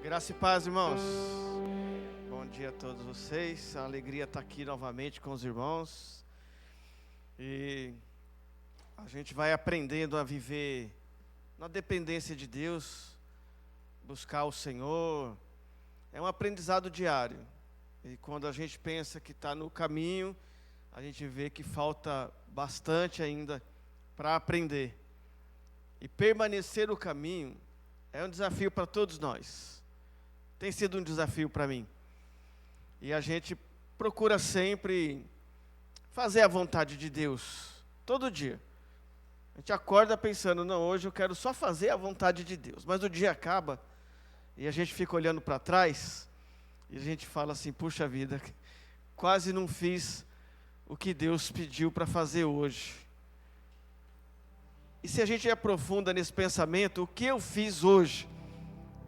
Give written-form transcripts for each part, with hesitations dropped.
Graça e paz, irmãos. Bom dia a todos vocês. A alegria estar aqui novamente com os irmãos. E a gente vai aprendendo a viver na dependência de Deus, buscar o Senhor. É um aprendizado diário. E quando a gente pensa que está no caminho, a gente vê que falta bastante ainda para aprender. E permanecer no caminho é um desafio para todos nós. Tem sido um desafio para mim. E a gente procura sempre fazer a vontade de Deus, todo dia. A gente acorda pensando, não, hoje eu quero só fazer a vontade de Deus. Mas o dia acaba e a gente fica olhando para trás e a gente fala assim, puxa vida, quase não fiz o que Deus pediu para fazer hoje. E se a gente aprofunda nesse pensamento, o que eu fiz hoje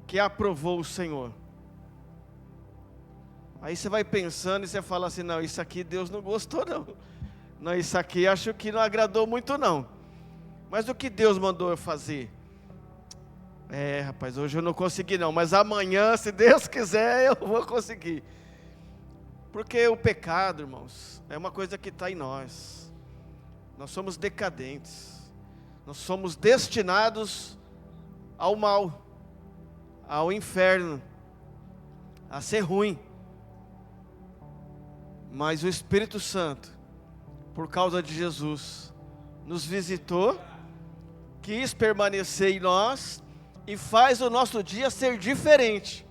que aprovou o Senhor? Aí você vai pensando e você fala assim, não, isso aqui Deus não gostou não. Não, isso aqui acho que não agradou muito não. Mas o que Deus mandou eu fazer? Rapaz, hoje eu não consegui não, mas amanhã, se Deus quiser, eu vou conseguir. Porque o pecado, irmãos, é uma coisa que está em nós. Nós somos decadentes. Nós somos destinados ao mal, ao inferno, a ser ruim. Mas o Espírito Santo, por causa de Jesus, nos visitou, quis permanecer em nós e faz o nosso dia ser diferente.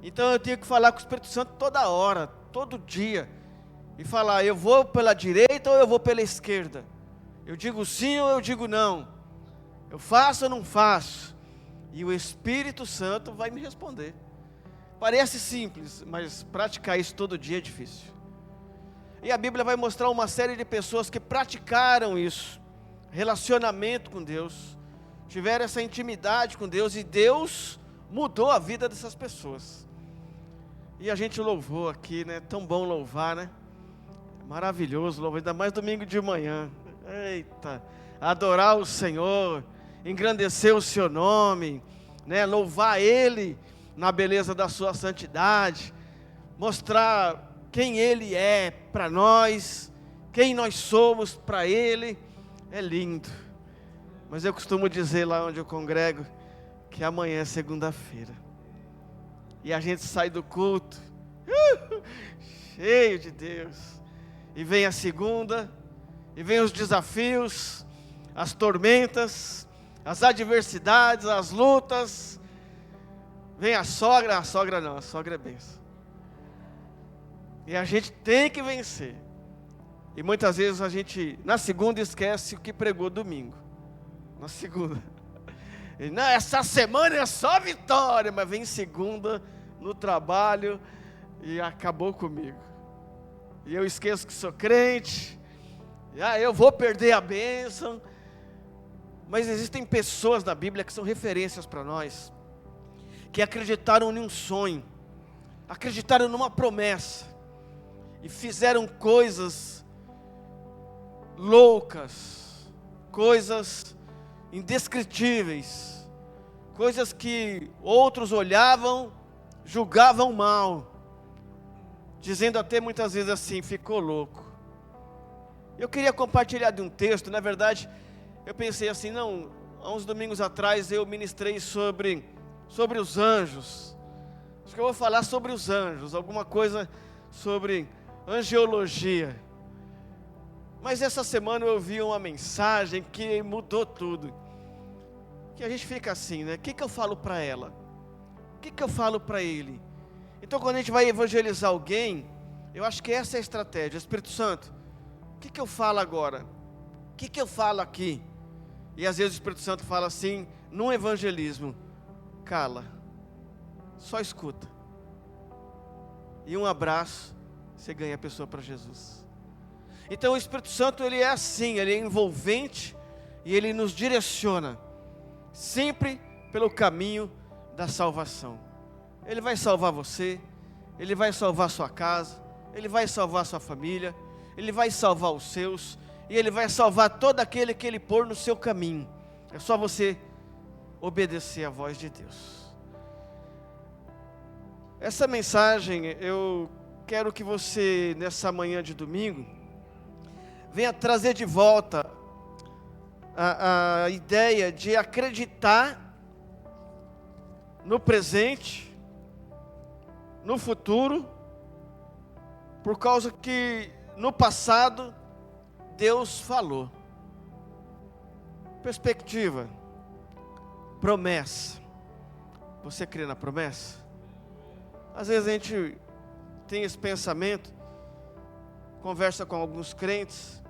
Então eu tenho que falar com o Espírito Santo toda hora, todo dia, e falar, eu vou pela direita ou eu vou pela esquerda? Eu digo sim ou eu digo não? Eu faço ou não faço? E o Espírito Santo vai me responder. Parece simples, mas praticar isso todo dia é difícil. E a Bíblia vai mostrar uma série de pessoas que praticaram isso. Relacionamento com Deus. Tiveram essa intimidade com Deus e Deus mudou a vida dessas pessoas. E a gente louvou aqui, né? Tão bom louvar, né? Maravilhoso louvar, ainda mais domingo de manhã. Eita, adorar o Senhor, engrandecer o seu nome, né? Louvar Ele na beleza da sua santidade, mostrar quem Ele é para nós, quem nós somos para Ele, é lindo. Mas eu costumo dizer lá onde eu congrego, que amanhã é segunda-feira, e a gente sai do culto, cheio de Deus, e vem a segunda, e vem os desafios, as tormentas, as adversidades, as lutas. Vem a sogra não, a sogra é bênção. E a gente tem que vencer. E muitas vezes a gente, na segunda, esquece o que pregou domingo. Na segunda. E, não, essa semana é só vitória, mas vem segunda, no trabalho, e acabou comigo. E eu esqueço que sou crente, eu vou perder a bênção. Mas existem pessoas na Bíblia que são referências para nós, que acreditaram em um sonho, acreditaram numa promessa, e fizeram coisas loucas, coisas indescritíveis, coisas que outros olhavam, julgavam mal, dizendo até muitas vezes assim, ficou louco. Eu queria compartilhar de um texto, na verdade, eu pensei assim, não, há uns domingos atrás eu ministrei sobre os anjos. Acho que eu vou falar sobre os anjos, alguma coisa sobre angiologia. Mas essa semana eu ouvi uma mensagem que mudou tudo. Que a gente fica assim, né? O que eu falo para ela? O que eu falo para ele? Então quando a gente vai evangelizar alguém, eu acho que essa é a estratégia. Espírito Santo, o que eu falo agora? O que eu falo aqui? E às vezes o Espírito Santo fala assim, num evangelismo, cala, só escuta. E um abraço, você ganha a pessoa para Jesus. Então o Espírito Santo, ele é assim, ele é envolvente e ele nos direciona, sempre pelo caminho da salvação. Ele vai salvar você, ele vai salvar sua casa, ele vai salvar sua família, ele vai salvar os seus, e ele vai salvar todo aquele que ele pôr no seu caminho. É só você obedecer à voz de Deus. Essa mensagem, eu quero que você, nessa manhã de domingo, venha trazer de volta a ideia de acreditar no presente, no futuro, por causa que no passado Deus falou. Perspectiva, promessa. Você crê na promessa? Às vezes a gente tem esse pensamento, conversa com alguns crentes,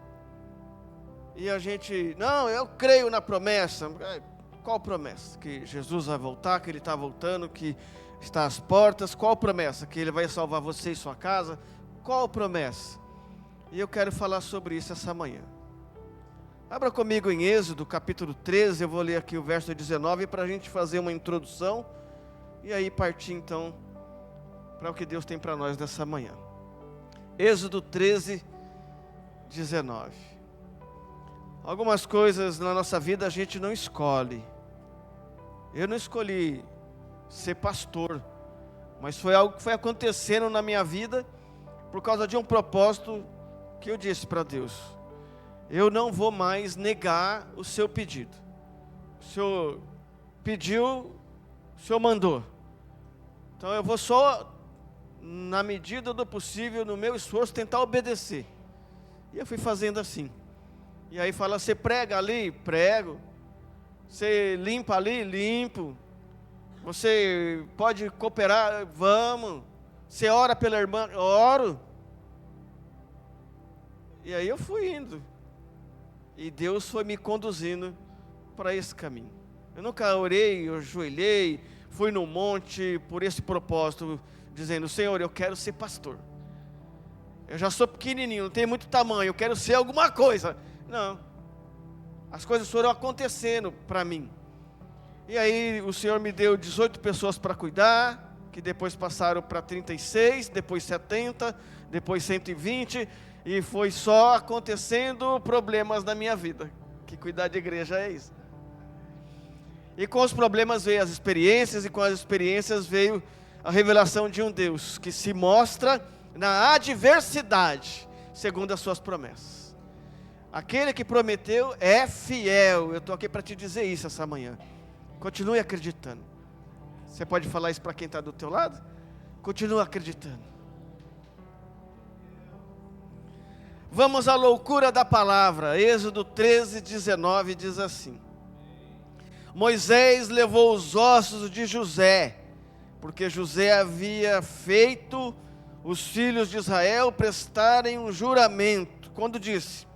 e a gente, não, eu creio na promessa. Qual promessa? Que Jesus vai voltar, que Ele está voltando, que está às portas. Qual promessa? Que Ele vai salvar você e sua casa. Qual promessa? E eu quero falar sobre isso essa manhã. Abra comigo em Êxodo, capítulo 13, eu vou ler aqui o verso 19, para a gente fazer uma introdução, e aí partir então para o que Deus tem para nós nessa manhã. Êxodo 13, 19. Algumas coisas na nossa vida a gente não escolhe. Eu não escolhi ser pastor, mas foi algo que foi acontecendo na minha vida por causa de um propósito que eu disse para Deus: eu não vou mais negar o seu pedido. O Senhor pediu, o Senhor mandou. Então eu vou só, na medida do possível, no meu esforço, tentar obedecer. E eu fui fazendo assim. E aí fala, você prega ali? Prego. Você limpa ali? Limpo. Você pode cooperar? Vamos. Você ora pela irmã? Oro. E aí eu fui indo. E Deus foi me conduzindo para esse caminho. Eu nunca orei, eu ajoelhei, fui no monte por esse propósito, dizendo, Senhor, eu quero ser pastor. Eu já sou pequenininho, não tenho muito tamanho, eu quero ser alguma coisa. Não. As coisas foram acontecendo para mim. E aí o Senhor me deu 18 pessoas para cuidar, que depois passaram para 36, depois 70, depois 120, e foi só acontecendo problemas na minha vida. Que cuidar de igreja é isso. E com os problemas veio as experiências, e com as experiências veio a revelação de um Deus que se mostra na adversidade, segundo as suas promessas. Aquele que prometeu é fiel. Eu estou aqui para te dizer isso essa manhã. Continue acreditando. Você pode falar isso para quem está do teu lado? Continue acreditando. Vamos à loucura da palavra. Êxodo 13, 19 diz assim: Moisés levou os ossos de José, porque José havia feito os filhos de Israel prestarem um juramento, quando disse: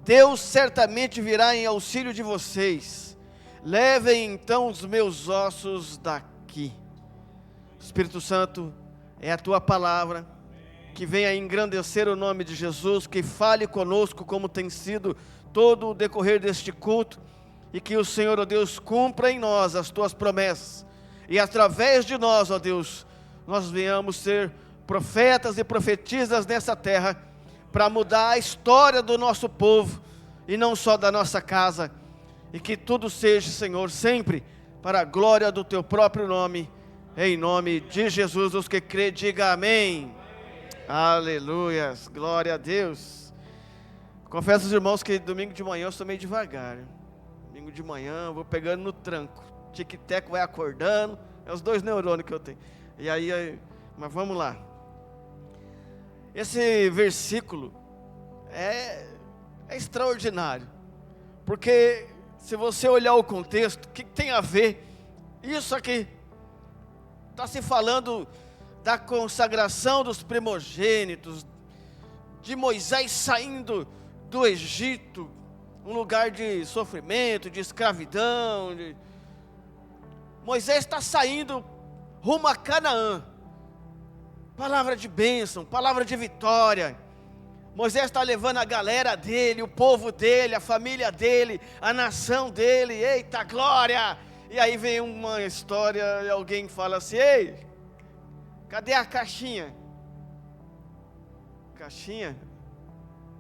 Deus certamente virá em auxílio de vocês, levem então os meus ossos daqui. Espírito Santo, é a tua palavra que venha engrandecer o nome de Jesus, que fale conosco como tem sido todo o decorrer deste culto, e que o Senhor, ó Deus, cumpra em nós as tuas promessas, e através de nós, ó Deus, nós venhamos ser profetas e profetisas nessa terra, para mudar a história do nosso povo, e não só da nossa casa, e que tudo seja, Senhor, sempre para a glória do teu próprio nome, em nome de Jesus. Os que crê, diga amém. Aleluias, glória a Deus. Confesso aos irmãos que domingo de manhã eu sou meio devagar. Domingo de manhã eu vou pegando no tranco, tic-tac vai acordando, é os 2 neurônios que eu tenho. E aí, mas vamos lá. Esse versículo é extraordinário, porque se você olhar o contexto, o que tem a ver? Isso aqui está se falando da consagração dos primogênitos, de Moisés saindo do Egito, um lugar de sofrimento, de escravidão. Moisés está saindo rumo a Canaã, palavra de bênção, palavra de vitória. Moisés está levando a galera dele, o povo dele, a família dele, a nação dele. Eita glória! E aí vem uma história e alguém fala assim: ei, cadê a caixinha? Caixinha?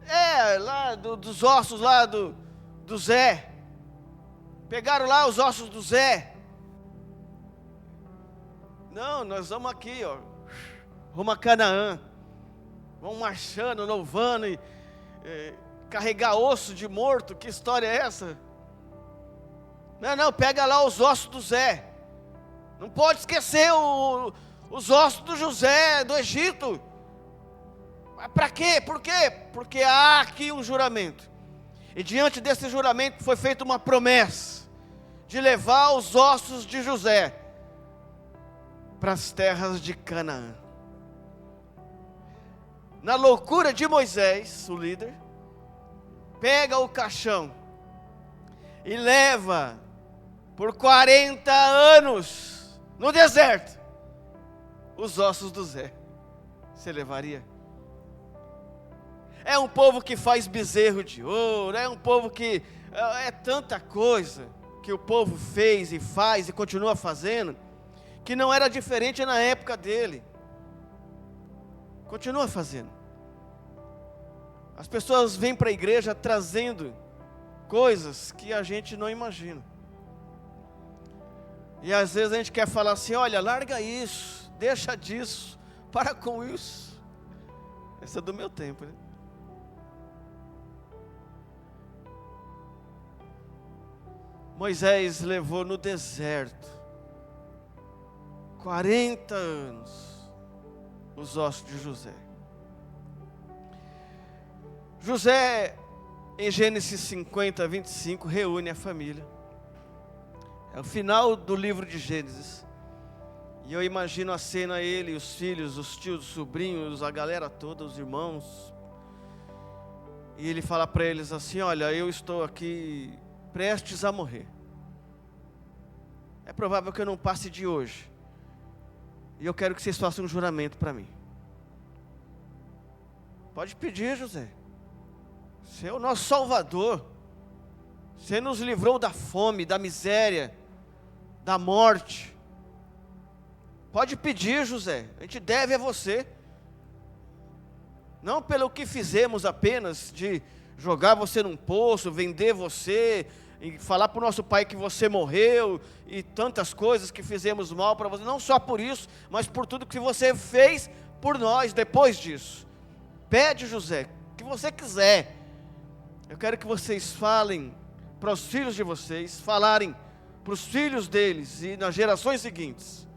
É, lá dos ossos lá do Zé. Pegaram lá os ossos do Zé. Não, nós vamos aqui, ó, rumo a Canaã. Vamos marchando, louvando e carregar osso de morto. Que história é essa? Não, pega lá os ossos do Zé. Não pode esquecer os ossos do José, do Egito. Mas para quê? Por quê? Porque há aqui um juramento. E diante desse juramento foi feita uma promessa de levar os ossos de José para as terras de Canaã. Na loucura de Moisés, o líder, pega o caixão e leva por 40 anos no deserto os ossos do Zé. Você levaria? É um povo que faz bezerro de ouro, é um povo que é tanta coisa que o povo fez e faz e continua fazendo, que não era diferente na época dele. Continua fazendo. As pessoas vêm para a igreja trazendo coisas que a gente não imagina. E às vezes a gente quer falar assim: olha, larga isso, deixa disso, para com isso. Esse é do meu tempo, né? Moisés levou no deserto 40 anos os ossos de José. José, em Gênesis 50, 25, reúne a família. É o final do livro de Gênesis. E eu imagino a cena, ele, os filhos, os tios, os sobrinhos, a galera toda, os irmãos. E ele fala para eles assim: olha, eu estou aqui prestes a morrer. É provável que eu não passe de hoje. E eu quero que vocês façam um juramento para mim. Pode pedir, José. Você é o nosso Salvador. Você nos livrou da fome, da miséria, da morte. Pode pedir, José. A gente deve a você. Não pelo que fizemos apenas, de jogar você num poço, vender você, e falar para o nosso pai que você morreu, e tantas coisas que fizemos mal para você. Não só por isso, mas por tudo que você fez por nós depois disso. Pede, José, o que você quiser. Eu quero que vocês falem para os filhos de vocês, falarem para os filhos deles e nas gerações seguintes,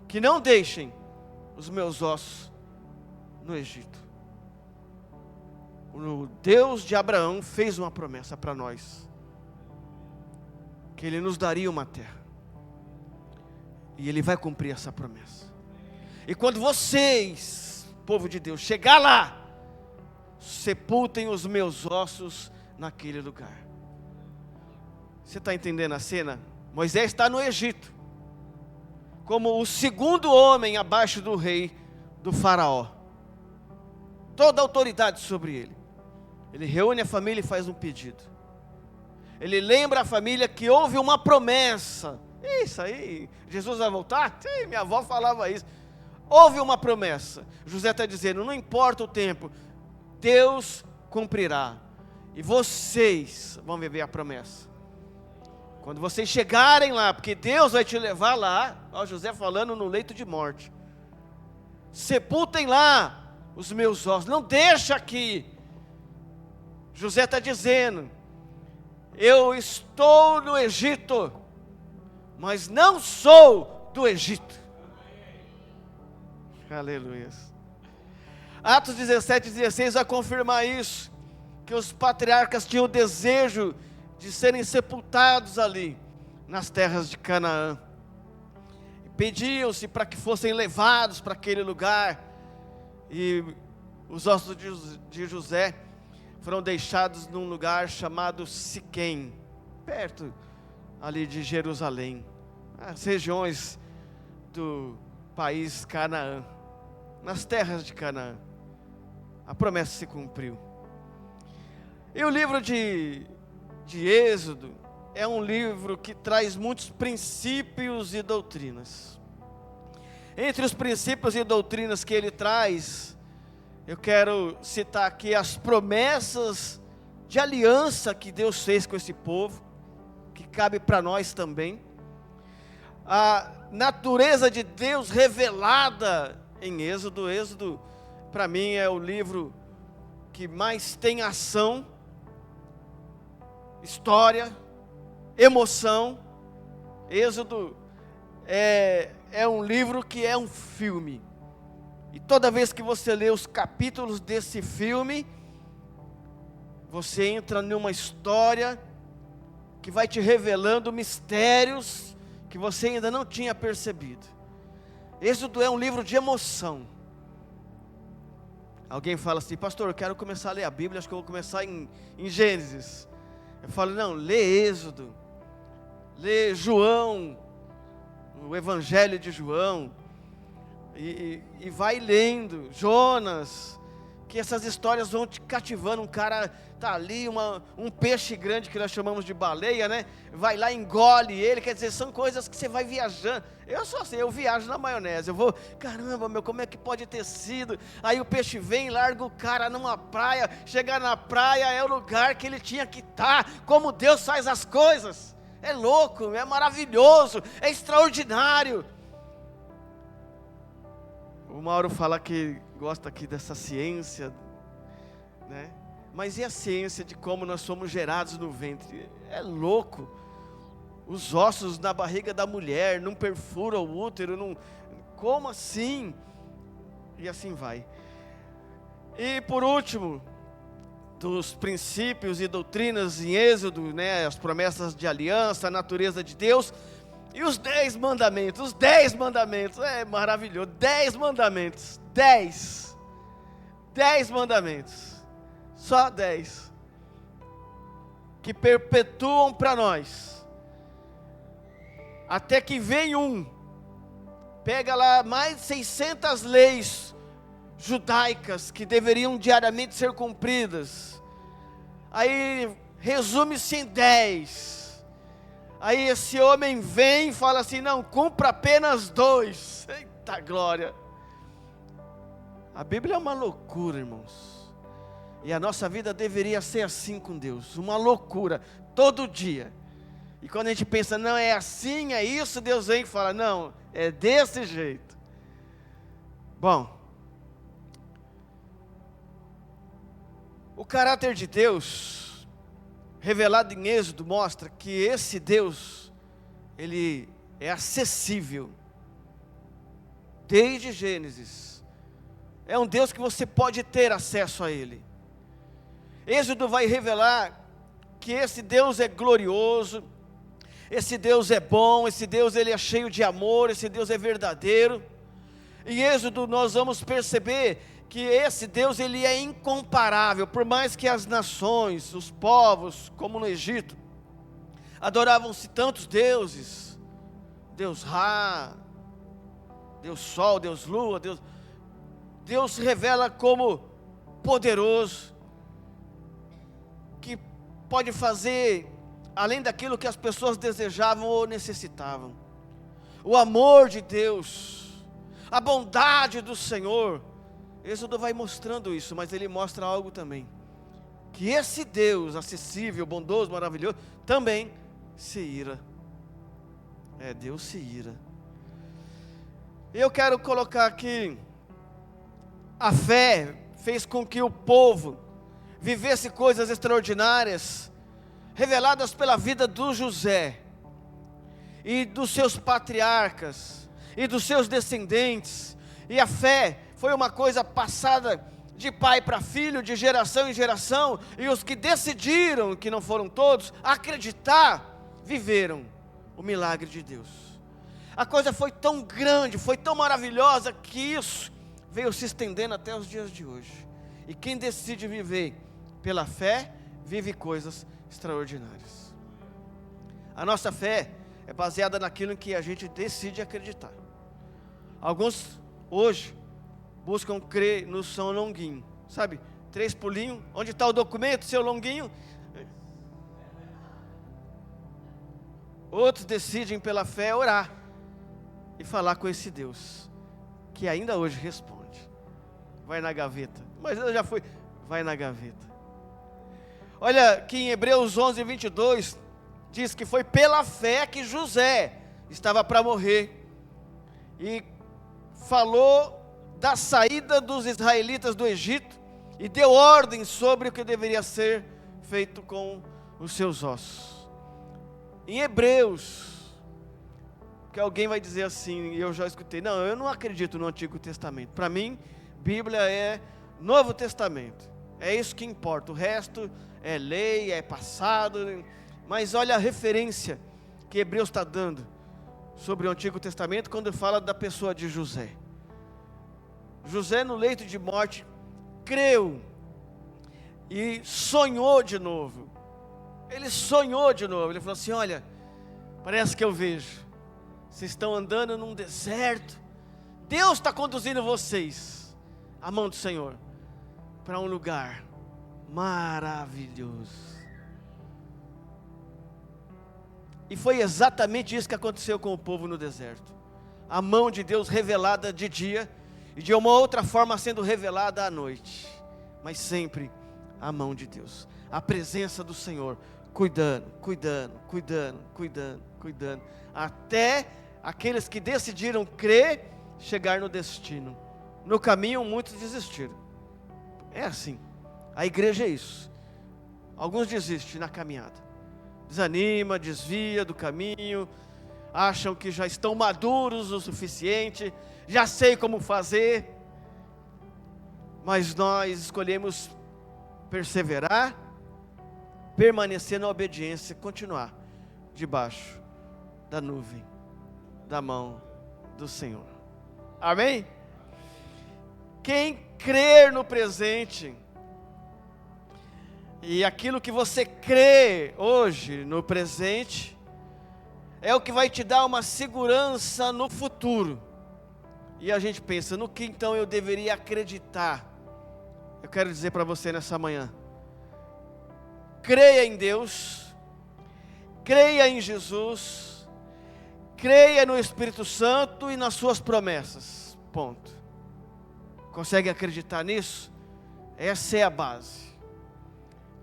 que não deixem os meus ossos no Egito. O Deus de Abraão fez uma promessa para nós, que Ele nos daria uma terra, e Ele vai cumprir essa promessa. E quando vocês, povo de Deus, chegar lá, sepultem os meus ossos naquele lugar. Você está entendendo a cena? Moisés está no Egito, como o segundo homem abaixo do rei, do faraó, toda a autoridade sobre ele. Ele reúne a família e faz um pedido. Ele lembra a família que houve uma promessa. Isso aí, Jesus vai voltar? Sim, minha avó falava isso. Houve uma promessa. José está dizendo: não importa o tempo, Deus cumprirá. E vocês vão viver a promessa. Quando vocês chegarem lá, porque Deus vai te levar lá, ó, José falando no leito de morte. Sepultem lá os meus ossos, não deixa aqui. José está dizendo: eu estou no Egito, mas não sou do Egito. Aleluia. Atos 17 e 16 vai confirmar isso, que os patriarcas tinham o desejo de serem sepultados ali, nas terras de Canaã. Pediam-se para que fossem levados para aquele lugar, e os ossos de José foram deixados num lugar chamado Siquém, perto ali de Jerusalém, as regiões do país Canaã, nas terras de Canaã. A promessa se cumpriu. E o livro de Êxodo é um livro que traz muitos princípios e doutrinas. Entre os princípios e doutrinas que ele traz, eu quero citar aqui as promessas de aliança que Deus fez com esse povo, que cabe para nós também. a natureza de Deus revelada em Êxodo. Êxodo, para mim, é o livro que mais tem ação, história, emoção. Êxodo é um livro que é um filme. E toda vez que você lê os capítulos desse filme, você entra numa história que vai te revelando mistérios que você ainda não tinha percebido. Êxodo é um livro de emoção. Alguém fala assim: pastor, eu quero começar a ler a Bíblia, acho que eu vou começar em Gênesis. Eu falo: não, lê Êxodo, lê João, o Evangelho de João, e vai lendo Jonas, que essas histórias vão te cativando. Um cara está ali, um peixe grande que nós chamamos de baleia, né? Vai lá, engole ele, quer dizer, são coisas que você vai viajando. Eu sou assim, eu viajo na maionese, eu vou, caramba, meu, como é que pode ter sido? Aí o peixe vem, larga o cara numa praia, chegar na praia é o lugar que ele tinha que estar, como Deus faz as coisas, é louco, é maravilhoso, é extraordinário. O Mauro fala que gosta aqui dessa ciência, né? Mas e a ciência de como nós somos gerados no ventre? É louco. Os ossos na barriga da mulher não perfuram o útero, não, como assim? E assim vai. E por último, dos princípios e doutrinas em Êxodo, né, as promessas de aliança, a natureza de Deus, e os 10 mandamentos, é maravilhoso, 10 mandamentos, 10 mandamentos, só 10, que perpetuam para nós, até que vem pega lá mais de 600 leis judaicas, que deveriam diariamente ser cumpridas, aí resume-se em 10, aí esse homem vem e fala assim: não, cumpra apenas 2, eita glória. A Bíblia é uma loucura, irmãos, e a nossa vida deveria ser assim com Deus, uma loucura, todo dia. E quando a gente pensa, não, é assim, é isso, Deus vem e fala: não, é desse jeito. Bom, o caráter de Deus, revelado em Êxodo, mostra que esse Deus, ele é acessível, desde Gênesis, é um Deus que você pode ter acesso a Ele. Êxodo vai revelar que esse Deus é glorioso, esse Deus é bom, esse Deus ele é cheio de amor, esse Deus é verdadeiro. Em Êxodo nós vamos perceber que esse Deus ele é incomparável, por mais que as nações, os povos, como no Egito, adoravam-se tantos deuses, Deus Ra, Deus Sol, Deus Lua, Deus se revela como poderoso, que pode fazer além daquilo que as pessoas desejavam ou necessitavam. O amor de Deus, a bondade do Senhor, Êxodo vai mostrando isso, mas ele mostra algo também, que esse Deus acessível, bondoso, maravilhoso, também se ira. Deus se ira. Eu quero colocar aqui, a fé fez com que o povo vivesse coisas extraordinárias, reveladas pela vida do José, e dos seus patriarcas, e dos seus descendentes, e a fé foi uma coisa passada de pai para filho, de geração em geração, e os que decidiram, que não foram todos, acreditar, viveram o milagre de Deus. A coisa foi tão grande, foi tão maravilhosa, que isso veio se estendendo até os dias de hoje. E quem decide viver pela fé, vive coisas extraordinárias. A nossa fé é baseada naquilo em que a gente decide acreditar. Alguns hoje buscam crer no São Longuinho, sabe? 3 pulinhos, onde está o documento, seu Longuinho? Outros decidem pela fé orar e falar com esse Deus, que ainda hoje responde. Vai na gaveta, mas eu já fui, vai na gaveta. Olha que em Hebreus 11:22 diz que foi pela fé que José estava para morrer, e falou da saída dos israelitas do Egito, e deu ordem sobre o que deveria ser feito com os seus ossos. Em Hebreus, que alguém vai dizer assim, e eu já escutei, não, eu não acredito no Antigo Testamento. Para mim, Bíblia é Novo Testamento, é isso que importa, o resto é lei, é passado. Mas olha a referência que Hebreus está dando sobre o Antigo Testamento, quando fala da pessoa de José. José, no leito de morte, creu e sonhou de novo. Ele sonhou de novo, ele falou assim, olha, parece que eu vejo, vocês estão andando num deserto, Deus está conduzindo vocês, a mão do Senhor, para um lugar maravilhoso. E foi exatamente isso que aconteceu com o povo no deserto. A mão de Deus revelada de dia, e de uma outra forma sendo revelada à noite. Mas sempre a mão de Deus, a presença do Senhor, cuidando, até aqueles que decidiram crer, chegar no destino. No caminho muitos desistiram. É assim, a igreja é isso. Alguns desistem na caminhada, desanima, desvia do caminho, acham que já estão maduros o suficiente, já sei como fazer, mas nós escolhemos perseverar, permanecer na obediência, continuar debaixo da nuvem, da mão do Senhor. Amém? Quem crer no presente, e aquilo que você crê hoje no presente, é o que vai te dar uma segurança no futuro. E a gente pensa, no que então eu deveria acreditar? Eu quero dizer para você nessa manhã, creia em Deus, creia em Jesus, creia no Espírito Santo e nas suas promessas, ponto. Consegue acreditar nisso? Essa é a base.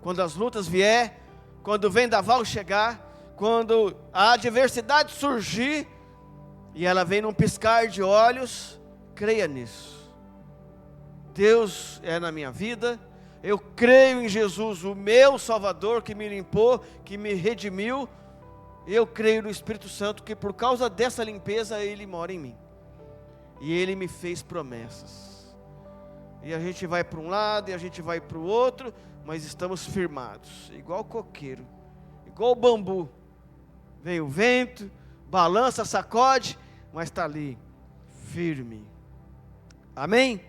Quando as lutas vier, quando o vendaval chegar, quando a adversidade surgir, e ela vem num piscar de olhos, creia nisso. Deus é na minha vida, eu creio em Jesus, o meu Salvador, que me limpou, que me redimiu. Eu creio no Espírito Santo, que por causa dessa limpeza, Ele mora em mim, e Ele me fez promessas, e a gente vai para um lado, e a gente vai para o outro, mas estamos firmados, igual coqueiro, igual bambu. Vem o vento, balança, sacode, mas está ali, firme. Amém?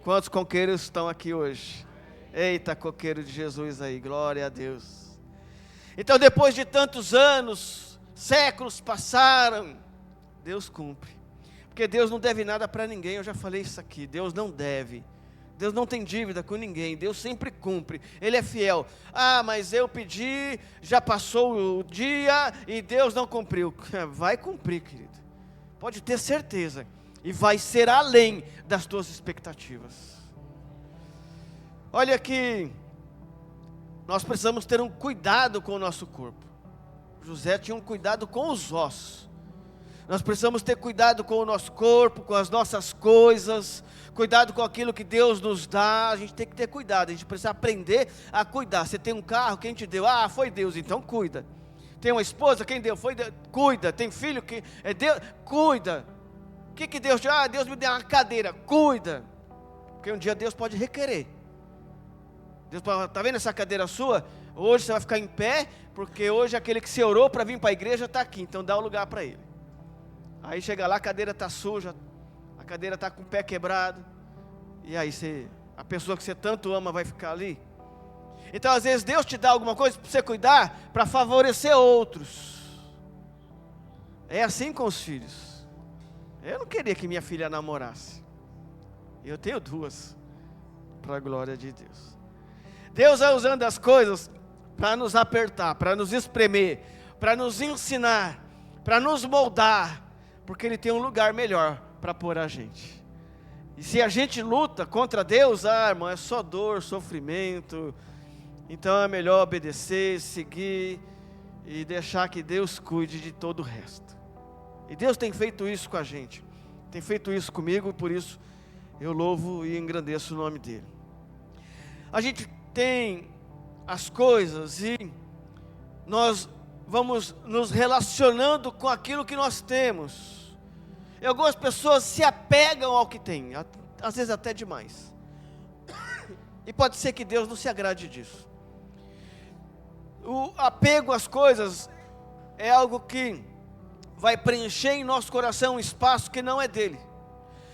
Quantos coqueiros estão aqui hoje? Eita, coqueiro de Jesus aí, glória a Deus. Então, depois de tantos anos, séculos passaram, Deus cumpre. Porque Deus não deve nada para ninguém, eu já falei isso aqui, Deus não deve. Deus não tem dívida com ninguém, Deus sempre cumpre, Ele é fiel. Ah, mas eu pedi, já passou o dia e Deus não cumpriu. Vai cumprir, querido, pode ter certeza, e vai ser além das tuas expectativas. Olha que nós precisamos ter um cuidado com o nosso corpo. José tinha um cuidado com os ossos. Nós precisamos ter cuidado com o nosso corpo, com as nossas coisas, cuidado com aquilo que Deus nos dá. A gente tem que ter cuidado, a gente precisa aprender a cuidar. Você tem um carro, quem te deu? Ah, foi Deus, então cuida. Tem uma esposa, quem deu? Foi Deus, cuida. Tem filho, que é Deus, cuida. O que Deus deu? Ah, Deus me deu uma cadeira, cuida. Porque um dia Deus pode requerer. Deus pode, tá vendo essa cadeira sua? Hoje você vai ficar em pé, porque hoje aquele que se orou para vir para a igreja está aqui, então dá o lugar para ele. Aí chega lá, a cadeira está suja, a cadeira está com o pé quebrado, e aí a pessoa que você tanto ama vai ficar ali. Então às vezes Deus te dá alguma coisa para você cuidar, para favorecer outros. É assim com os filhos. Eu não queria que minha filha namorasse, eu tenho duas, para a glória de Deus. Deus vai usando as coisas para nos apertar, para nos espremer, para nos ensinar, para nos moldar, porque Ele tem um lugar melhor para pôr a gente. E se a gente luta contra Deus, irmão, é só dor, sofrimento. Então é melhor obedecer, seguir e deixar que Deus cuide de todo o resto. E Deus tem feito isso com a gente, tem feito isso comigo, e por isso eu louvo e engrandeço o nome dele. A gente tem as coisas e nós vamos nos relacionando com aquilo que nós temos. E algumas pessoas se apegam ao que têm, às vezes até demais. E pode ser que Deus não se agrade disso. O apego às coisas é algo que vai preencher em nosso coração um espaço que não é dele.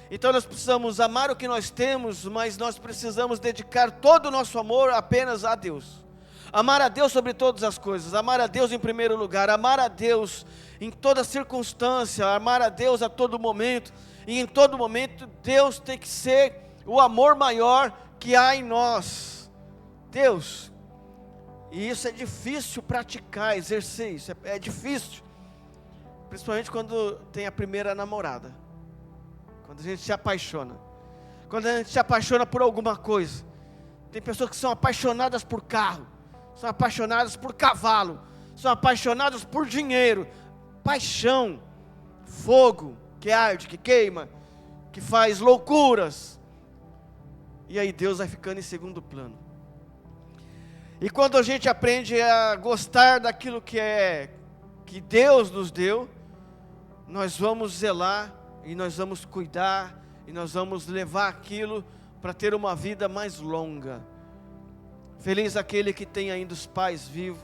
Então nós precisamos amar o que nós temos, mas nós precisamos dedicar todo o nosso amor apenas a Deus. Amar a Deus sobre todas as coisas, amar a Deus em primeiro lugar, amar a Deus em toda circunstância, amar a Deus a todo momento, e em todo momento Deus tem que ser o amor maior que há em nós. Deus, e isso é difícil praticar, exercer isso, é difícil, principalmente quando tem a primeira namorada, quando a gente se apaixona, quando a gente se apaixona por alguma coisa. Tem pessoas que são apaixonadas por carro, são apaixonadas por cavalo, são apaixonadas por dinheiro. Paixão, fogo que arde, que queima, que faz loucuras. E aí Deus vai ficando em segundo plano. E quando a gente aprende a gostar daquilo que Deus nos deu, nós vamos zelar, e nós vamos cuidar, e nós vamos levar aquilo para ter uma vida mais longa. Feliz aquele que tem ainda os pais vivos,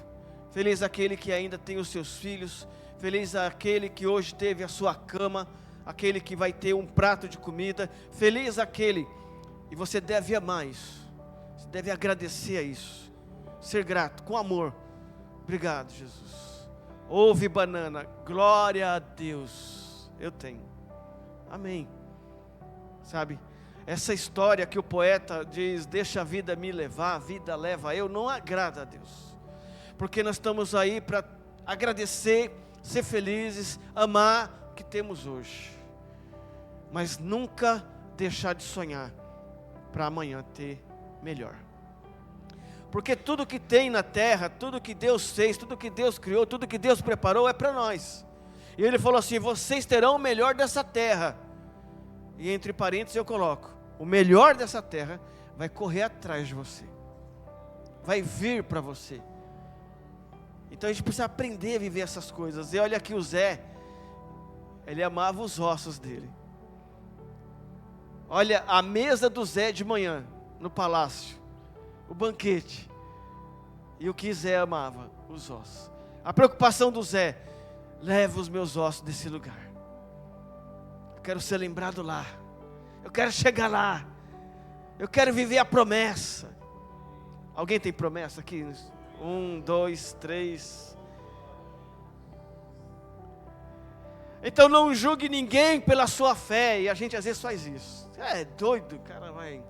feliz aquele que ainda tem os seus filhos, feliz aquele que hoje teve a sua cama, aquele que vai ter um prato de comida, feliz aquele, e você deve amar isso, você deve agradecer a isso, ser grato, com amor. Obrigado, Jesus. Ouve, banana, glória a Deus, eu tenho, amém. Sabe, essa história que o poeta diz, deixa a vida me levar, a vida leva eu, não agrada a Deus, porque nós estamos aí para agradecer, ser felizes, amar o que temos hoje, mas nunca deixar de sonhar, para amanhã ter melhor, porque tudo que tem na terra, tudo que Deus fez, tudo que Deus criou, tudo que Deus preparou é para nós, e Ele falou assim, vocês terão o melhor dessa terra, e entre parênteses eu coloco, o melhor dessa terra vai correr atrás de você, vai vir para você. Então a gente precisa aprender a viver essas coisas. E olha aqui o Zé, ele amava os ossos dele. Olha a mesa do Zé de manhã, no palácio, o banquete, e o que Zé amava, os ossos. A preocupação do Zé, leva os meus ossos desse lugar, eu quero ser lembrado lá, eu quero chegar lá, eu quero viver a promessa. Alguém tem promessa aqui? 1, 2, 3. Então não julgue ninguém pela sua fé. E a gente às vezes faz isso. É doido, cara, vai.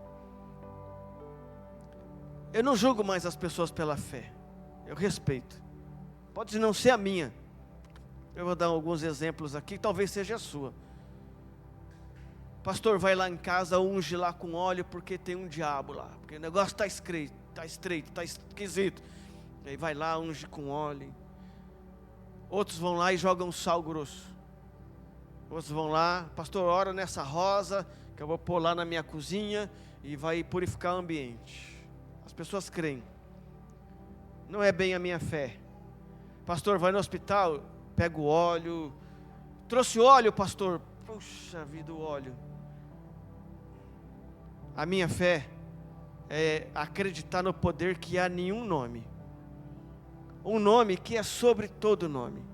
Eu não julgo mais as pessoas pela fé, eu respeito. Pode não ser a minha. Eu vou dar alguns exemplos aqui, talvez seja a sua. Pastor, vai lá em casa, unge lá com óleo, porque tem um diabo lá, porque o negócio está estreito, está esquisito. E aí vai lá, unge com óleo. Outros vão lá e jogam sal grosso. Outros vão lá, pastor, ora nessa rosa, que eu vou pôr lá na minha cozinha, e vai purificar o ambiente. As pessoas creem. Não é bem a minha fé. Pastor, vai no hospital, pega o óleo. Trouxe óleo, pastor. Puxa vida, o óleo. A minha fé é acreditar no poder que há em um nome. Um nome que é sobre todo nome.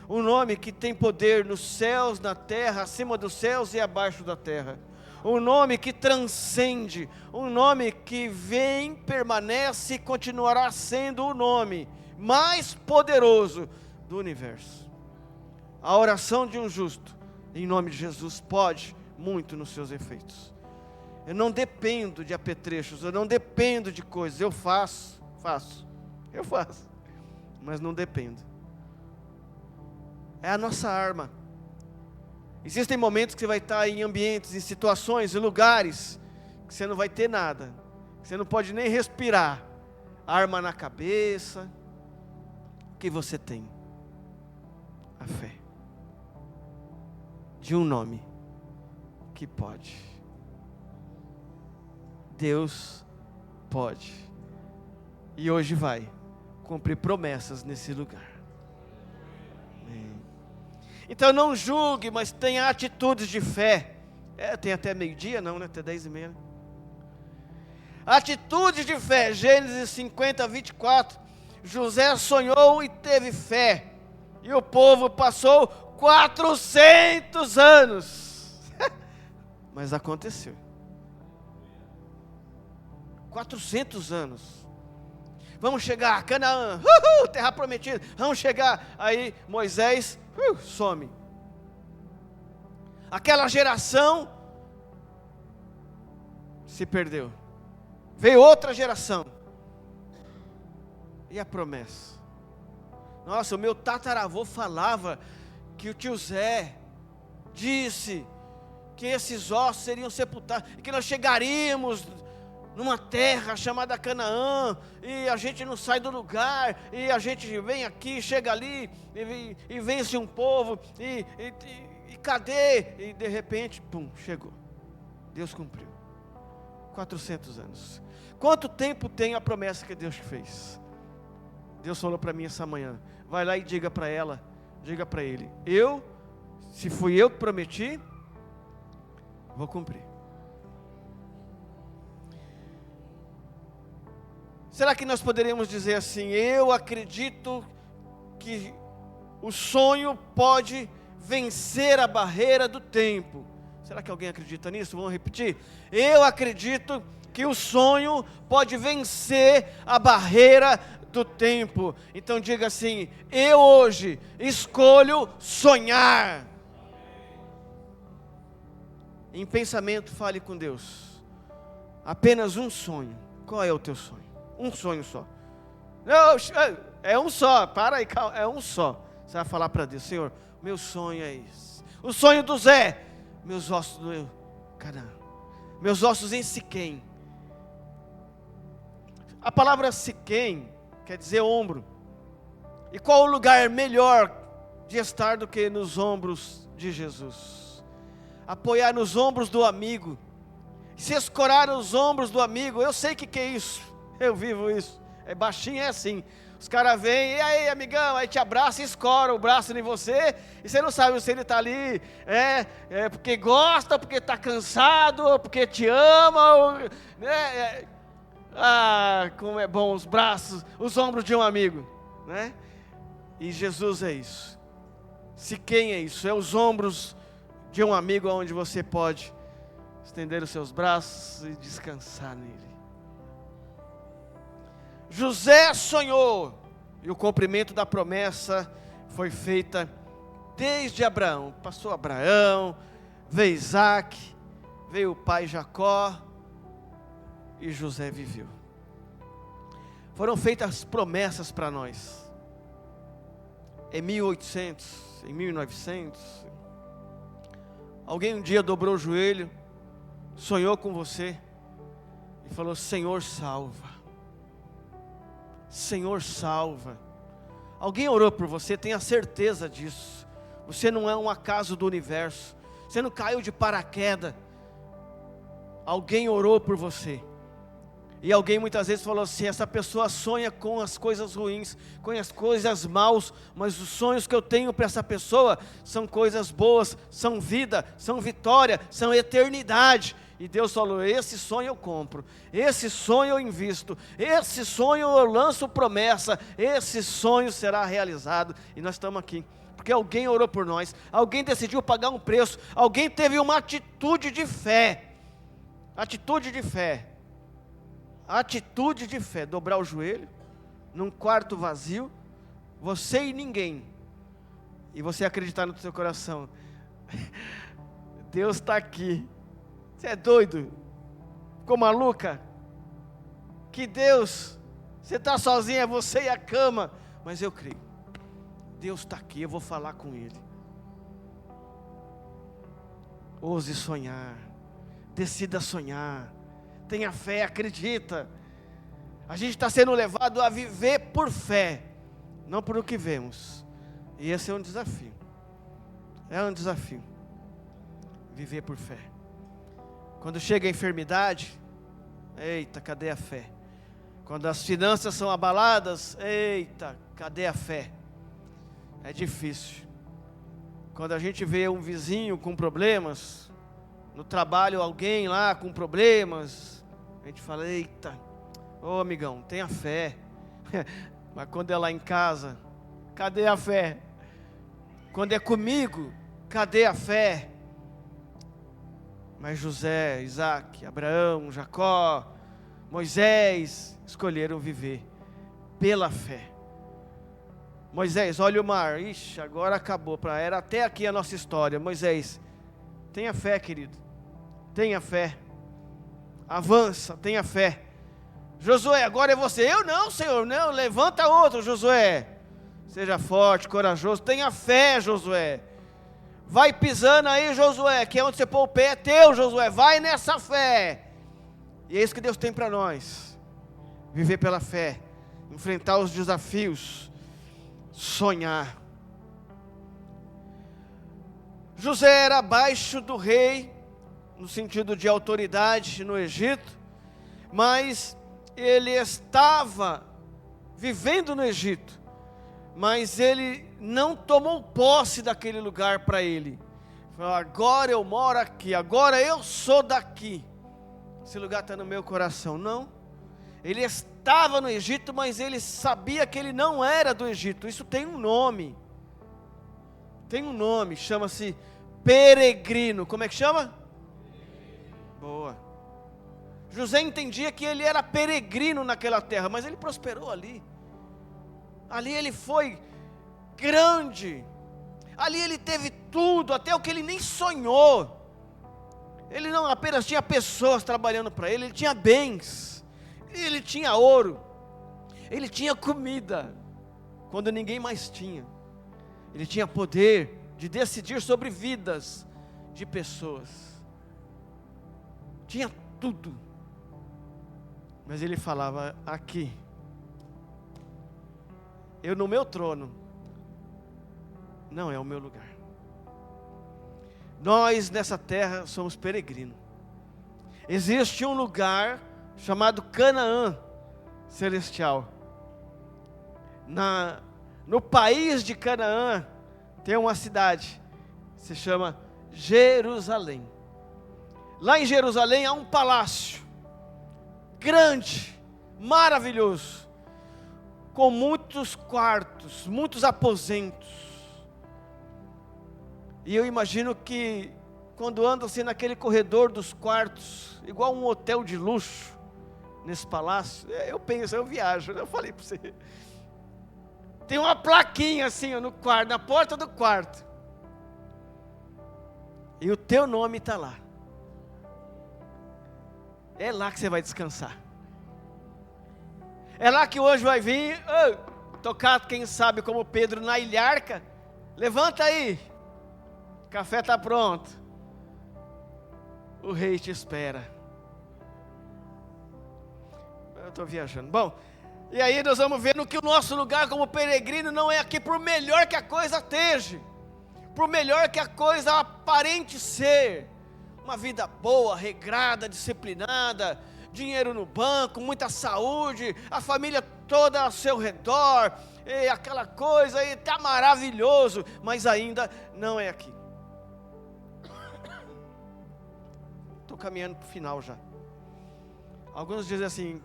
Um nome que tem poder nos céus, na terra, acima dos céus e abaixo da terra. Um nome que transcende. Um nome que vem, permanece e continuará sendo o nome mais poderoso do universo. A oração de um justo, em nome de Jesus, pode muito nos seus efeitos. Eu não dependo de apetrechos, eu não dependo de coisas, eu faço, mas não dependo. É a nossa arma. Existem momentos que você vai estar em ambientes, em situações, em lugares, que você não vai ter nada, que você não pode nem respirar. Arma na cabeça. O que você tem? A fé. de um nome que pode. Deus pode. E hoje vai cumprir promessas nesse lugar. Amém. Então não julgue, mas tenha atitudes de fé. Tem até meio-dia? Não, né? Até 10h30. Né? Atitudes de fé. Gênesis 50, 24. José sonhou e teve fé. E o povo passou 400 anos. Mas aconteceu. 400 anos. Vamos chegar a Canaã, terra prometida. Vamos chegar. Aí Moisés some. Aquela geração se perdeu. Veio outra geração. E a promessa? Nossa, o meu tataravô falava que o tio Zé disse que esses ossos seriam sepultados, e que nós chegaríamos numa terra chamada Canaã, e a gente não sai do lugar, e a gente vem aqui, chega ali, e vence um povo, e cadê? E de repente, pum, chegou. Deus cumpriu. 400 anos. Quanto tempo tem a promessa que Deus fez? Deus falou para mim essa manhã, vai lá e diga para ela, diga para ele, se fui eu que prometi, vou cumprir. Será que nós poderíamos dizer assim, eu acredito que o sonho pode vencer a barreira do tempo? Será que alguém acredita nisso? Vamos repetir? Eu acredito que o sonho pode vencer a barreira do tempo. Então diga assim, eu hoje escolho sonhar. Em pensamento, fale com Deus. Apenas um sonho. Qual é o teu sonho? Um sonho só. Não, é um só. Para aí, calma. É um só. Você vai falar para Deus, Senhor, meu sonho é esse. O sonho do Zé, meus ossos do Canaã. Meus ossos em Siquém. A palavra Siquém quer dizer ombro. E qual o lugar melhor de estar do que nos ombros de Jesus? Apoiar nos ombros do amigo, se escorar nos ombros do amigo. Eu sei que é isso, eu vivo isso. É baixinho, é assim. Os caras vêm, e aí amigão, aí te abraça e escora o braço em você, e você não sabe se ele está ali, porque gosta, porque está cansado, ou porque te ama, ou, né? Como é bom os braços, os ombros de um amigo, né? E Jesus é isso. Se quem é isso? É os ombros de um amigo onde você pode estender os seus braços e descansar nele. José sonhou, e o cumprimento da promessa foi feita desde Abraão. Passou Abraão, veio Isaac, veio o pai Jacó, e José viveu. Foram feitas promessas para nós. Em 1800, em 1900, alguém um dia dobrou o joelho, sonhou com você e falou: Senhor, salva. Senhor, salva. Alguém orou por você, tenha certeza disso. Você não é um acaso do universo. Você não caiu de paraquedas. Alguém orou por você. E alguém muitas vezes falou assim: essa pessoa sonha com as coisas ruins, com as coisas maus, mas os sonhos que eu tenho para essa pessoa são coisas boas, são vida, são vitória, são eternidade. E Deus falou: esse sonho eu compro, esse sonho eu invisto, esse sonho eu lanço promessa, esse sonho será realizado. E nós estamos aqui, porque alguém orou por nós, alguém decidiu pagar um preço, alguém teve uma atitude de fé. Atitude de fé. Atitude de fé, dobrar o joelho, num quarto vazio, você e ninguém, e você acreditar no seu coração, Deus está aqui. Você é doido? Ficou maluca? Que Deus, você está sozinha, é você e a cama, mas eu creio, Deus está aqui, eu vou falar com Ele. Ouse sonhar, decida sonhar, tenha fé, acredita. A gente está sendo levado a viver por fé, não por o que vemos. E esse é um desafio. É um desafio. viver por fé. Quando chega a enfermidade, eita, cadê a fé? Quando as finanças são abaladas, eita, cadê a fé? É difícil. Quando a gente vê um vizinho com problemas, no trabalho alguém lá com problemas, a gente fala, eita, ô amigão, tenha fé. Mas quando é lá em casa, cadê a fé? Quando é comigo, cadê a fé? Mas José, Isaac, Abraão, Jacó, Moisés escolheram viver pela fé. Moisés, olha o mar. Ixi, agora acabou. Era até aqui a nossa história. Moisés, tenha fé, querido. Tenha fé. Avança, tenha fé. Josué, agora é você. Eu não, Senhor, não. Levanta outro, Josué. Seja forte, corajoso. Tenha fé, Josué. Vai pisando aí, Josué, que é onde você pôr o pé é teu, Josué. Vai nessa fé. E é isso que Deus tem para nós. Viver pela fé. Enfrentar os desafios. Sonhar. José era abaixo do rei, no sentido de autoridade no Egito, mas ele estava vivendo no Egito, mas ele não tomou posse daquele lugar para ele. Falou, agora eu moro aqui, agora eu sou daqui, esse lugar está no meu coração. Não, ele estava no Egito, mas ele sabia que ele não era do Egito. Isso tem um nome, chama-se peregrino. Como é que chama? Boa. José entendia que ele era peregrino naquela terra, mas ele prosperou ali. Ali ele foi grande, ali ele teve tudo, até o que ele nem sonhou. Ele não apenas tinha pessoas trabalhando para ele, ele tinha bens, ele tinha ouro, ele tinha comida, quando ninguém mais tinha. Ele tinha poder de decidir sobre vidas de pessoas, tinha tudo, mas ele falava, aqui, eu no meu trono, não é o meu lugar. Nós nessa terra somos peregrinos. Existe um lugar chamado Canaã celestial. No país de Canaã tem uma cidade, se chama Jerusalém. Lá em Jerusalém há um palácio grande, maravilhoso, com muitos quartos, muitos aposentos. E eu imagino que quando anda assim naquele corredor dos quartos, igual um hotel de luxo, nesse palácio, eu penso, eu viajo, eu falei para você. Tem uma plaquinha assim no quarto, na porta do quarto. E o teu nome está lá. É lá que você vai descansar. É lá que hoje vai vir, tocar, quem sabe, como Pedro na ilharca. Levanta aí. O café está pronto. O rei te espera. Eu estou viajando. Bom, e aí nós vamos vendo que o nosso lugar como peregrino não é aqui por melhor que a coisa esteja, por melhor que a coisa aparente ser. Uma vida boa, regrada, disciplinada, dinheiro no banco, muita saúde, a família toda ao seu redor, e aquela coisa aí está maravilhoso, mas ainda não é aqui. Estou caminhando para o final já. Alguns dizem assim,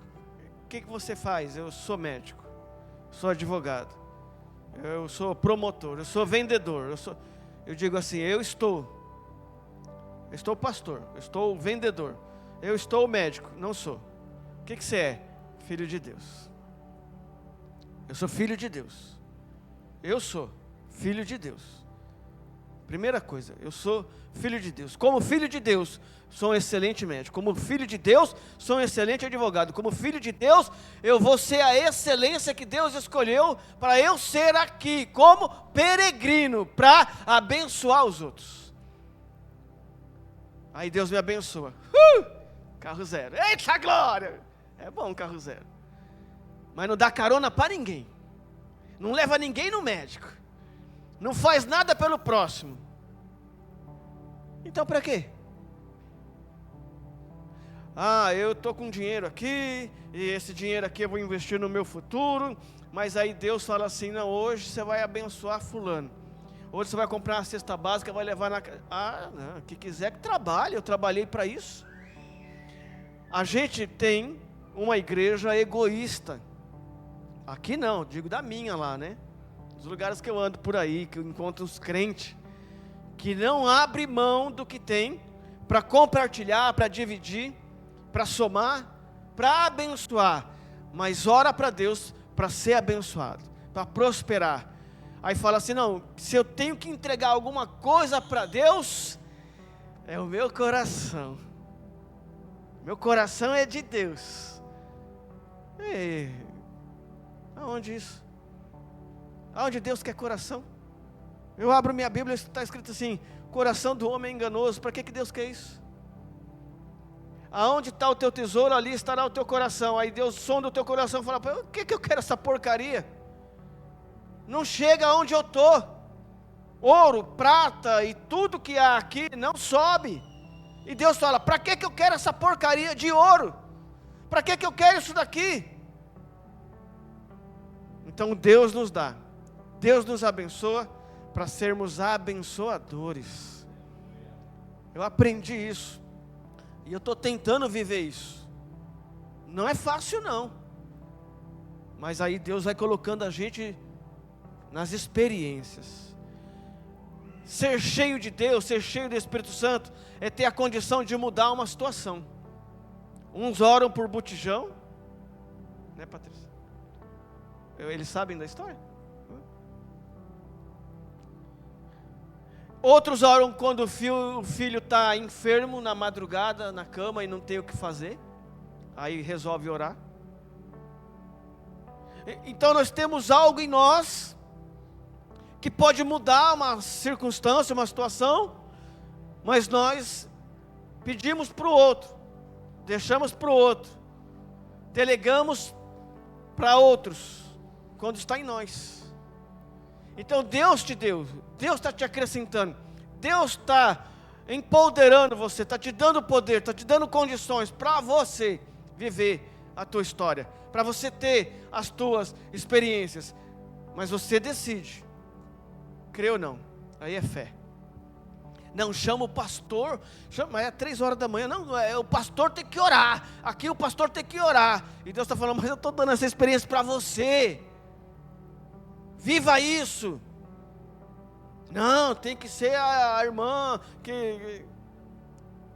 o que você faz? Eu sou médico, sou advogado, eu sou promotor, eu sou vendedor, eu digo assim, eu estou pastor, eu estou vendedor, eu estou médico, não sou. O que você é? Filho de Deus. Eu sou filho de Deus. Eu sou filho de Deus. Primeira coisa, eu sou filho de Deus. Como filho de Deus, sou um excelente médico. Como filho de Deus, sou um excelente advogado. Como filho de Deus, eu vou ser a excelência que Deus escolheu para eu ser aqui, como peregrino, para abençoar os outros. Aí Deus me abençoa. Carro zero. Eita glória! É bom carro zero. Mas não dá carona para ninguém. Não leva ninguém no médico. Não faz nada pelo próximo. Então para quê? Eu estou com dinheiro aqui, e esse dinheiro aqui eu vou investir no meu futuro, mas aí Deus fala assim, não, hoje você vai abençoar fulano, hoje você vai comprar uma cesta básica, vai levar na... não, que quiser que trabalhe, eu trabalhei para isso. A gente tem uma igreja egoísta, aqui não, digo da minha lá, né? Os lugares que eu ando por aí, que eu encontro os crentes, que não abre mão do que tem, para compartilhar, para dividir, para somar, para abençoar, mas ora para Deus para ser abençoado, para prosperar. Aí fala assim, não, se eu tenho que entregar alguma coisa para Deus, é o meu coração. Meu coração é de Deus. Aonde isso? Aonde Deus quer coração? Eu abro minha Bíblia e está escrito assim, coração do homem é enganoso. Para que Deus quer isso? Aonde está o teu tesouro, ali estará o teu coração. Aí Deus sonda o teu coração e fala, o que eu quero essa porcaria? Não chega aonde eu estou. Ouro, prata e tudo que há aqui não sobe. E Deus fala, para que eu quero essa porcaria de ouro? Para que eu quero isso daqui? Então Deus nos dá, Deus nos abençoa para sermos abençoadores. Eu aprendi isso. E eu estou tentando viver isso. Não é fácil não. Mas aí Deus vai colocando a gente nas experiências. Ser cheio de Deus, ser cheio do Espírito Santo, é ter a condição de mudar uma situação. Uns oram por botijão, né, Patrícia? Eles sabem da história? Outros oram quando o filho está enfermo na madrugada, na cama e não tem o que fazer. Aí resolve orar. Então nós temos algo em nós que pode mudar uma circunstância, uma situação, mas nós pedimos para o outro, deixamos para o outro, delegamos para outros, quando está em nós. Então Deus te deu, Deus está te acrescentando, Deus está empoderando você, está te dando poder, está te dando condições para você viver a tua história, para você ter as tuas experiências, mas você decide, crê ou não, aí é fé. Não, chama o pastor, chama, é 3 horas da manhã, não, o pastor tem que orar, aqui o pastor tem que orar, e Deus está falando, mas eu estou dando essa experiência para você, viva isso. Não, tem que ser a irmã que...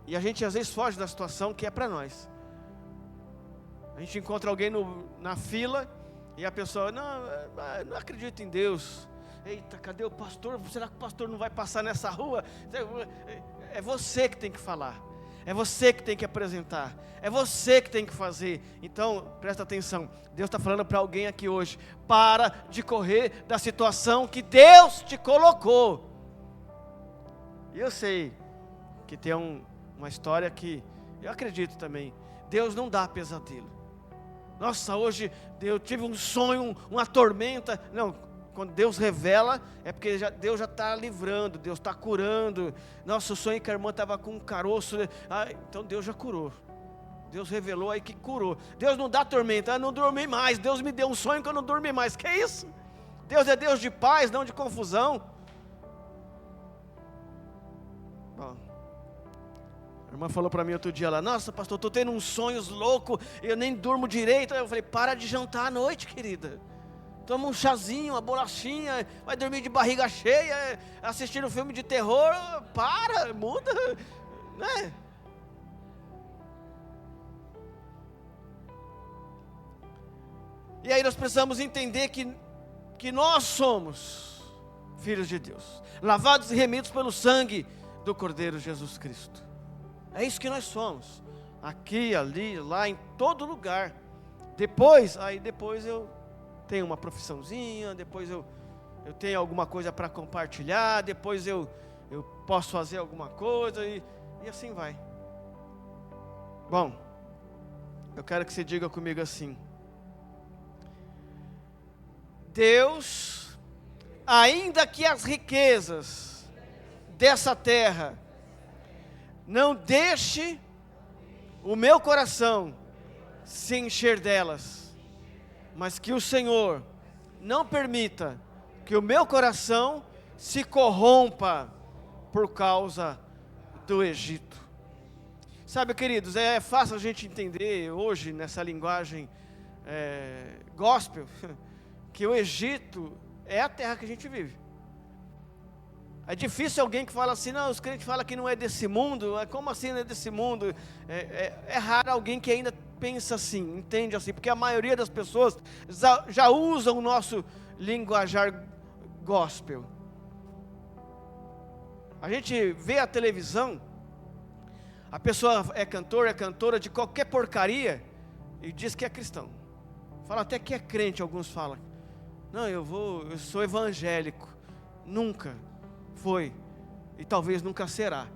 E a gente às vezes foge da situação que é para nós. A gente encontra alguém na fila e a pessoa, não acredito em Deus. Eita, cadê o pastor? Será que o pastor não vai passar nessa rua? É você que tem que falar, é você que tem que apresentar, é você que tem que fazer. Então, presta atenção, Deus está falando para alguém aqui hoje, para de correr da situação que Deus te colocou. E eu sei que tem uma história que eu acredito também, Deus não dá pesadelo. Nossa, hoje eu tive um sonho, uma tormenta. Não, quando Deus revela, é porque Deus já está livrando, Deus está curando. Nossa, o sonho que a irmã estava com um caroço, então Deus já curou. Deus revelou aí que curou. Deus não dá tormenta, eu não dormi mais. Deus me deu um sonho que eu não dormi mais. Que isso? Deus é Deus de paz, não de confusão. Bom, a irmã falou para mim outro dia lá, nossa pastor, estou tendo uns sonhos loucos, eu nem durmo direito. Aí eu falei, para de jantar à noite, querida. Toma um chazinho, uma bolachinha, vai dormir de barriga cheia, assistindo um filme de terror, muda, né? E aí nós precisamos entender que nós somos filhos de Deus, lavados e remidos pelo sangue do Cordeiro Jesus Cristo. É isso que nós somos, aqui, ali, lá, em todo lugar. Depois eu tenho uma profissãozinha, depois eu tenho alguma coisa para compartilhar, depois eu posso fazer alguma coisa e assim vai. Bom, eu quero que você diga comigo assim: Deus, ainda que as riquezas dessa terra não deixe o meu coração se encher delas, mas que o Senhor não permita que o meu coração se corrompa por causa do Egito. Sabe, queridos, é fácil a gente entender hoje, nessa linguagem gospel, que o Egito é a terra que a gente vive. É difícil alguém que fala assim, não, os crentes falam que não é desse mundo, como assim não é desse mundo? É raro alguém que ainda pensa assim, entende assim, porque a maioria das pessoas já usam o nosso linguajar gospel. A gente vê a televisão, a pessoa é cantora de qualquer porcaria e diz que é cristão. Fala até que é crente, alguns falam. Não, eu sou evangélico. Nunca foi e talvez nunca será.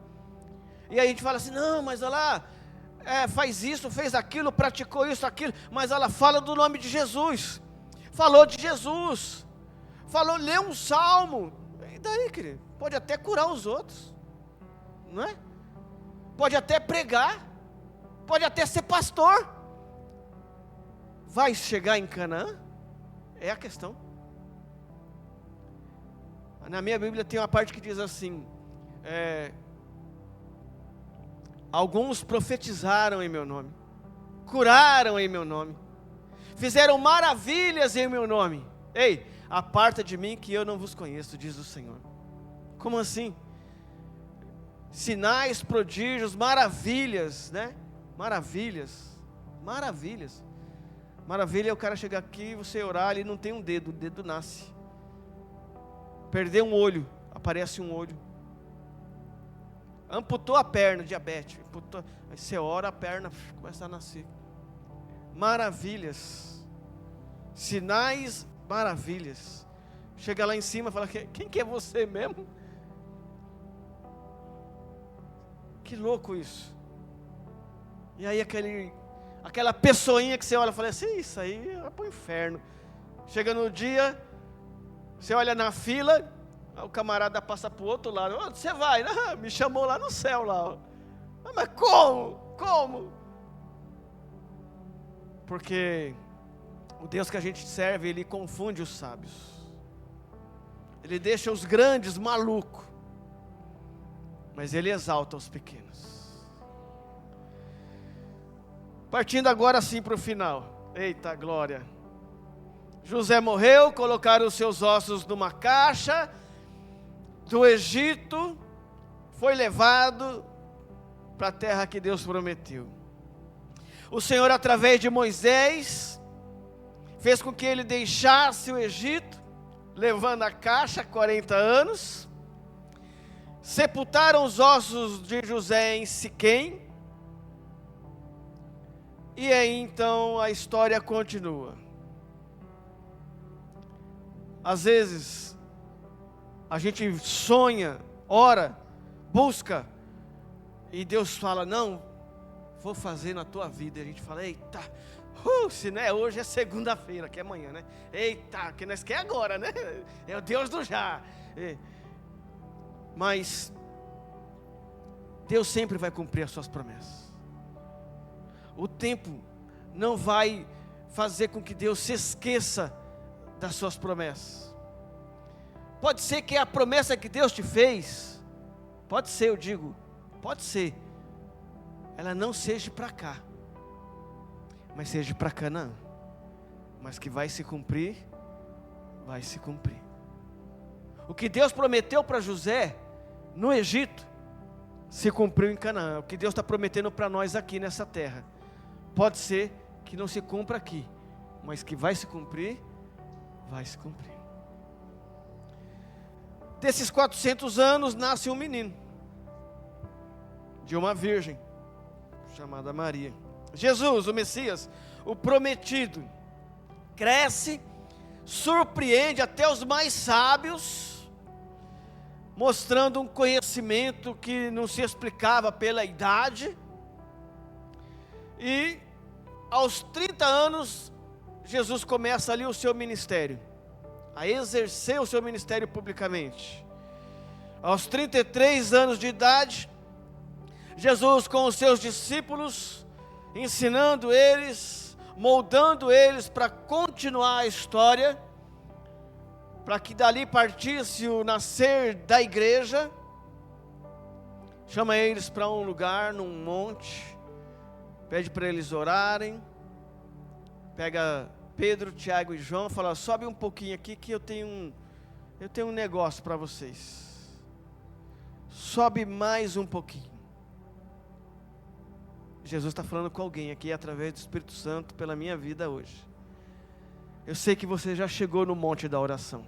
E aí a gente fala assim, não, mas ela faz isso, fez aquilo, praticou isso, aquilo, mas ela fala do nome de Jesus, falou de Jesus, leu um salmo, e daí, querido? Pode até curar os outros, não é? Pode até pregar, pode até ser pastor. Vai chegar em Canaã? É a questão. Na minha Bíblia tem uma parte que diz assim, alguns profetizaram em meu nome, curaram em meu nome, fizeram maravilhas em meu nome. Ei, aparta de mim que eu não vos conheço, diz o Senhor. Como assim? Sinais, prodígios, maravilhas, né? Maravilhas. Maravilha é o cara chegar aqui, você orar, ele não tem um dedo, o dedo nasce. Perder um olho, aparece um olho. Amputou a perna, diabetes. Aí você ora, a perna começa a nascer. Maravilhas. Sinais, maravilhas. Chega lá em cima e fala, quem que é você mesmo? Que louco isso. E aí aquela pessoinha que você olha e fala assim, isso aí é para o inferno. Chega no dia, você olha na fila, o camarada passa para o outro lado. Onde você vai? Ah, me chamou lá no céu lá. Ah, mas como? Porque o Deus que a gente serve, Ele confunde os sábios. Ele deixa os grandes malucos, mas Ele exalta os pequenos. Partindo agora sim para o final. Eita glória. José morreu, colocaram os seus ossos numa caixa do Egito, foi levado para a terra que Deus prometeu. O Senhor, através de Moisés, fez com que ele deixasse o Egito, levando a caixa 40 anos. Sepultaram os ossos de José em Siquém. E aí então a história continua. Às vezes a gente sonha, ora, busca, e Deus fala, não, vou fazer na tua vida. E a gente fala, eita, se não é hoje, é segunda-feira, que é amanhã, né? Eita, que nós quer agora, né? É o Deus do já. Mas Deus sempre vai cumprir as suas promessas. O tempo não vai fazer com que Deus se esqueça das suas promessas. Pode ser que a promessa que Deus te fez, pode ser, eu digo, pode ser, ela não seja para cá, mas seja para Canaã. Mas que vai se cumprir, vai se cumprir. O que Deus prometeu para José no Egito, se cumpriu em Canaã. O que Deus está prometendo para nós aqui nessa terra, pode ser que não se cumpra aqui, mas que vai se cumprir, vai se cumprir. Desses 400 anos nasce um menino, de uma virgem, chamada Maria. Jesus, o Messias, o prometido, cresce, surpreende até os mais sábios, mostrando um conhecimento que não se explicava pela idade. E aos 30 anos, Jesus começa ali o seu ministério, a exercer o seu ministério publicamente. Aos 33 anos de idade, Jesus com os seus discípulos, ensinando eles, moldando eles para continuar a história, para que dali partisse o nascer da igreja. Chama eles para um lugar, num monte, pede para eles orarem, pega Pedro, Tiago e João, fala: sobe um pouquinho aqui que eu tenho um negócio para vocês. Sobe mais um pouquinho. Jesus está falando com alguém aqui através do Espírito Santo pela minha vida hoje. Eu sei que você já chegou no monte da oração.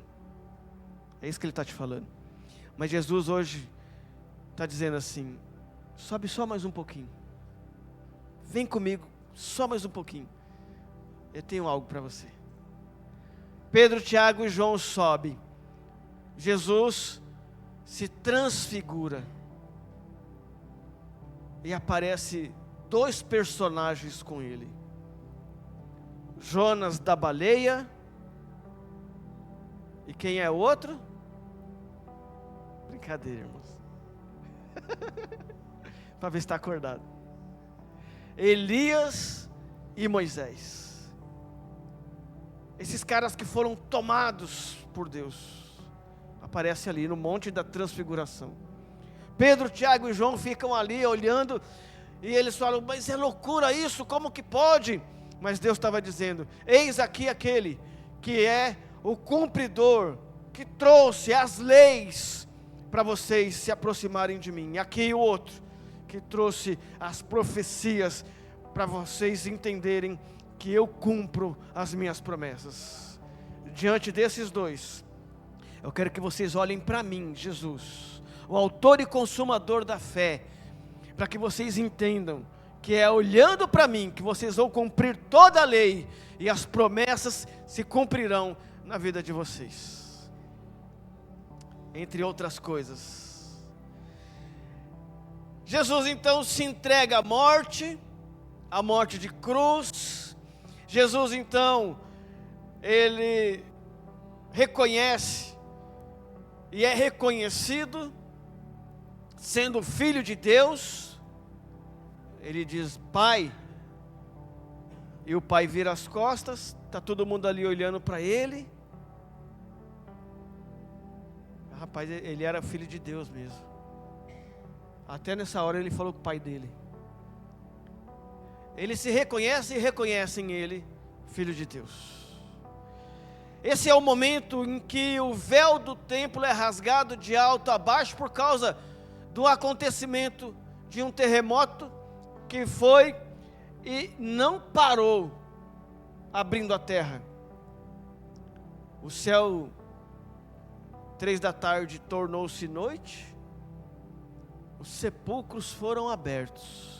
É isso que Ele está te falando. Mas Jesus hoje está dizendo assim: sobe só mais um pouquinho. Vem comigo, só mais um pouquinho. Eu tenho algo para você. Pedro, Tiago e João sobem. Jesus se transfigura. E aparece 2 personagens com ele. Jonas da baleia. E quem é o outro? Brincadeira, irmãos. Para ver se está acordado. Elias e Moisés. Esses caras que foram tomados por Deus. Aparece ali no monte da transfiguração. Pedro, Tiago e João ficam ali olhando. E eles falam: mas é loucura isso, como que pode? Mas Deus estava dizendo: eis aqui aquele que é o cumpridor, que trouxe as leis para vocês se aproximarem de mim. E aqui o outro, que trouxe as profecias para vocês entenderem que eu cumpro as minhas promessas. Diante desses dois, eu quero que vocês olhem para mim, Jesus, o autor e consumador da fé, para que vocês entendam que é olhando para mim que vocês vão cumprir toda a lei e as promessas se cumprirão na vida de vocês. Entre outras coisas, Jesus então se entrega à morte de cruz. Jesus então, Ele reconhece e é reconhecido sendo Filho de Deus. Ele diz: Pai, e o Pai vira as costas, está todo mundo ali olhando para Ele. Rapaz, Ele era Filho de Deus mesmo. Até nessa hora Ele falou com o Pai dele. Ele se reconhece e reconhece em Ele Filho de Deus. Esse é o momento em que o véu do templo é rasgado de alto a baixo por causa do acontecimento de um terremoto que foi e não parou abrindo a terra. O céu, 3 da tarde, tornou-se noite, os sepulcros foram abertos.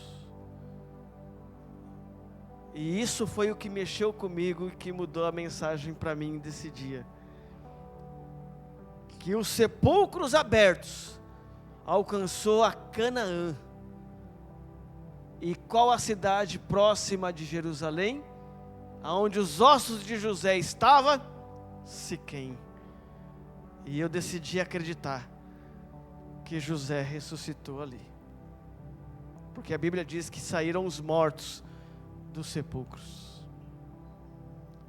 E isso foi o que mexeu comigo e que mudou a mensagem para mim desse dia. Que os sepulcros abertos alcançou a Canaã. E qual a cidade próxima de Jerusalém? Aonde os ossos de José estavam? Siquém. E eu decidi acreditar que José ressuscitou ali. Porque a Bíblia diz que saíram os mortos dos sepulcros.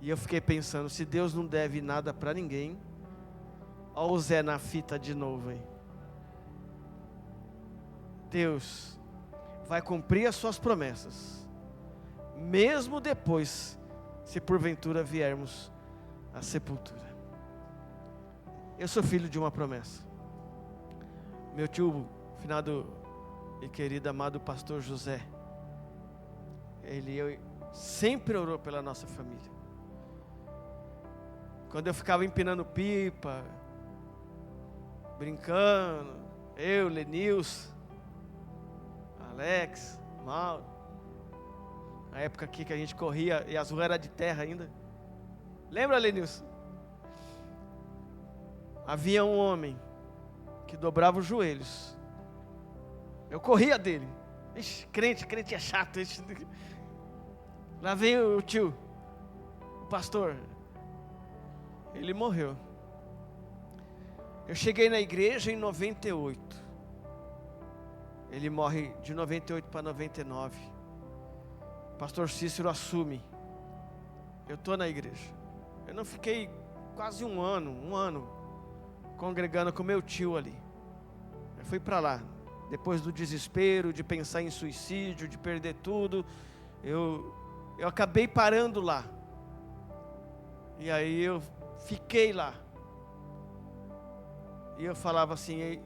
E eu fiquei pensando: se Deus não deve nada para ninguém, olha o Zé na fita de novo, hein? Deus vai cumprir as suas promessas, mesmo depois, se porventura viermos à sepultura. Eu sou filho de uma promessa. Meu tio, finado e querido amado pastor José, ele sempre orou pela nossa família. Quando eu ficava empinando pipa, brincando, eu, Lenilson, Alex, Mauro, na época aqui que a gente corria e as ruas eram de terra ainda. Lembra, Lenilson? Havia um homem que dobrava os joelhos. Eu corria dele. Ixi, crente é chato. Ixi. Lá vem o tio, o pastor. Ele morreu. Eu cheguei na igreja em 98. Ele morre de 98 para 99. Pastor Cícero assume. Eu estou na igreja. Eu não fiquei quase um ano, congregando com meu tio ali. Eu fui para lá. Depois do desespero, de pensar em suicídio, de perder tudo, eu acabei parando lá. E aí eu fiquei lá. E eu falava assim,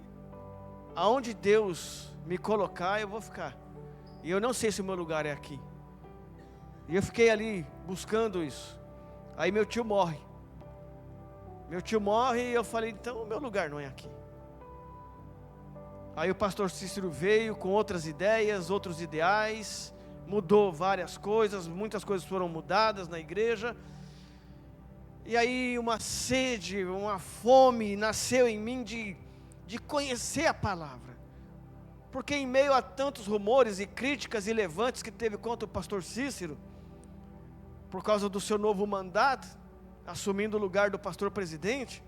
aonde Deus me colocar, eu vou ficar. E eu não sei se o meu lugar é aqui. E eu fiquei ali buscando isso. Aí meu tio morre. E eu falei, então o meu lugar não é aqui. Aí o pastor Cícero veio com outras ideias, outros ideais, mudou várias coisas, muitas coisas foram mudadas na igreja. E aí uma sede, uma fome nasceu em mim de conhecer a palavra. Porque em meio a tantos rumores e críticas e levantes que teve contra o pastor Cícero, por causa do seu novo mandato, assumindo o lugar do pastor presidente,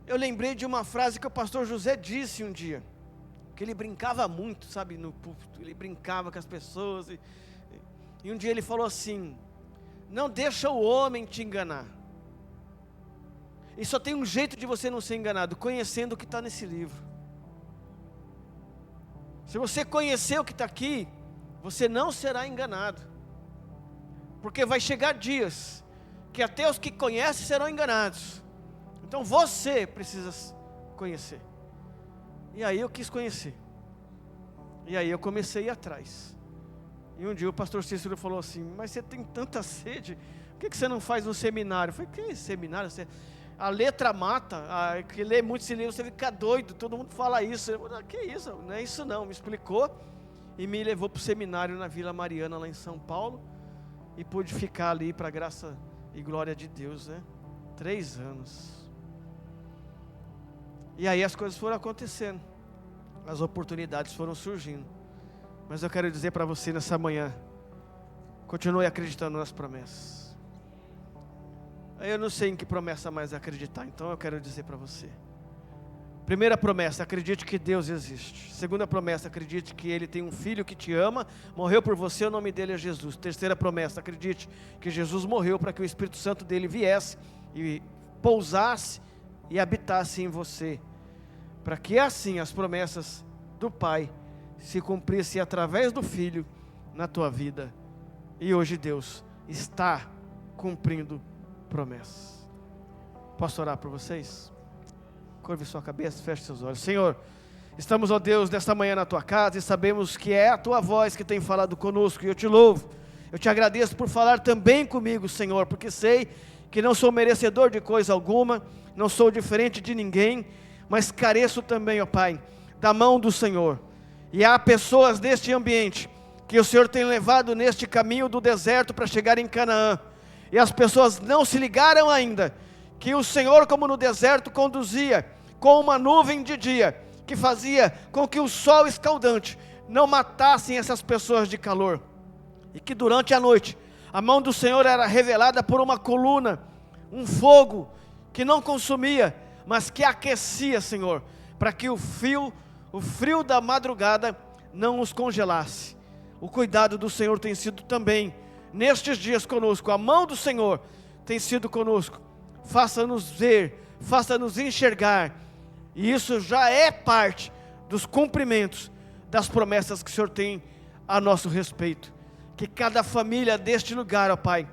eu lembrei de uma frase que o pastor José disse um dia, que ele brincava muito, sabe, no púlpito, ele brincava com as pessoas, e um dia ele falou assim, não deixa o homem te enganar, e só tem um jeito de você não ser enganado, conhecendo o que está nesse livro. Se você conhecer o que está aqui, você não será enganado, porque vai chegar dias, que até os que conhecem serão enganados. Então você precisa conhecer. E aí eu quis conhecer. E aí eu comecei a ir atrás. E um dia o pastor Cícero falou assim, mas você tem tanta sede, por que você não faz um seminário? Eu falei, que seminário? A letra mata, que lê muito esse livro, você fica doido, todo mundo fala isso. Eu falei, que isso? Não é isso não, me explicou. E me levou para o seminário na Vila Mariana, lá em São Paulo. E pude ficar ali para a graça e glória de Deus, né? 3 anos. E aí as coisas foram acontecendo, as oportunidades foram surgindo. Mas eu quero dizer para você nessa manhã, continue acreditando nas promessas. Eu não sei em que promessa mais acreditar, então eu quero dizer para você. Primeira promessa, acredite que Deus existe. Segunda promessa, acredite que Ele tem um filho que te ama, morreu por você, o nome dele é Jesus. Terceira promessa, acredite que Jesus morreu para que o Espírito Santo dele viesse e pousasse e habitasse em você, para que assim as promessas do Pai se cumprissem através do Filho na tua vida. E hoje Deus está cumprindo promessas. Posso orar por vocês? Curve sua cabeça, feche seus olhos. Senhor, estamos, ó Deus, nesta manhã na tua casa e sabemos que é a tua voz que tem falado conosco, e eu te louvo, eu te agradeço por falar também comigo, Senhor, porque sei que não sou merecedor de coisa alguma, não sou diferente de ninguém, mas careço também, ó Pai, da mão do Senhor. E há pessoas neste ambiente que o Senhor tem levado neste caminho do deserto para chegar em Canaã, e as pessoas não se ligaram ainda que o Senhor, como no deserto, conduzia com uma nuvem de dia, que fazia com que o sol escaldante não matassem essas pessoas de calor, e que durante a noite a mão do Senhor era revelada por uma coluna, um fogo que não consumia, mas que aquecia, Senhor, para que o frio da madrugada não os congelasse. O cuidado do Senhor tem sido também nestes dias conosco, a mão do Senhor tem sido conosco. Faça-nos ver, faça-nos enxergar, e isso já é parte dos cumprimentos das promessas que o Senhor tem a nosso respeito. Que cada família deste lugar, ó Pai,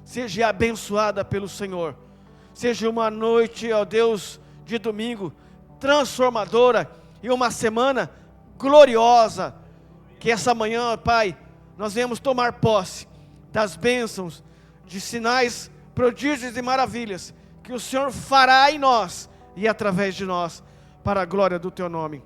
seja abençoada pelo Senhor, seja uma noite, ó Deus, de domingo, transformadora, e uma semana gloriosa. Que essa manhã, ó Pai, nós venhamos tomar posse das bênçãos, de sinais, prodígios e maravilhas, que o Senhor fará em nós, e através de nós, para a glória do Teu nome.